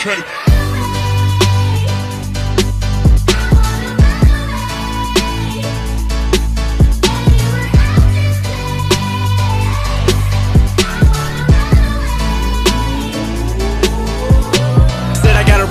okay.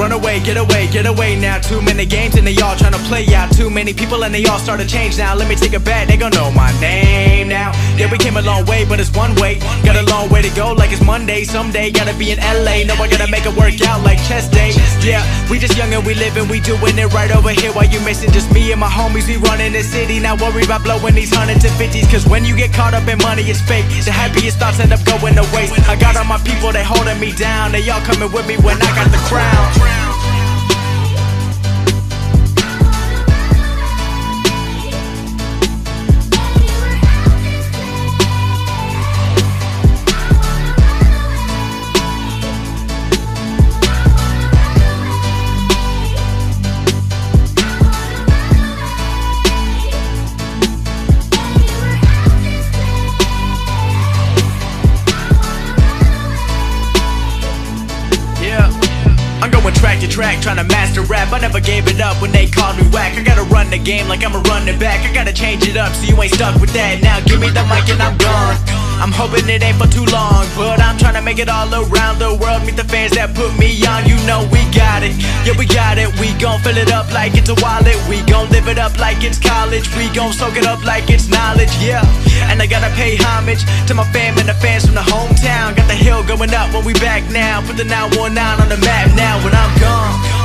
Run away, get away now. Too many games and they all tryna play out. Too many people and they all start to change now. Let me take it back, they gon' know my name now. Yeah, we came a long way, but it's one way. Got a long way to go like it's Monday. Someday gotta be in LA. No, I gotta make it work out like chess day. Yeah, we just young and we living, we doing it right over here. While you missing just me and my homies, we running the city. Not worry about blowing these hundreds and fifties. Cause when you get caught up in money, it's fake. The happiest thoughts end up going to waste. I got all my people, they holding me down. They all coming with me when I got the crown. Track to track, trying to master rap. I never gave it up when they called me whack. I gotta run the game like I'm a running back. I gotta change it up so you ain't stuck with that. Now give me the mic and I'm gone. I'm hoping it ain't for too long, but I'm trying to make it all around the world. Meet the fans that put me on. You know we got it, yeah we got it. We gon' fill it up like it's a wallet. We gon' live it up like it's college. We gon' soak it up like it's knowledge, yeah. And I gotta pay homage to my fam and the fans from the hometown. Got the hill going up when we back now. Put the 919 on the map now when I'm gone.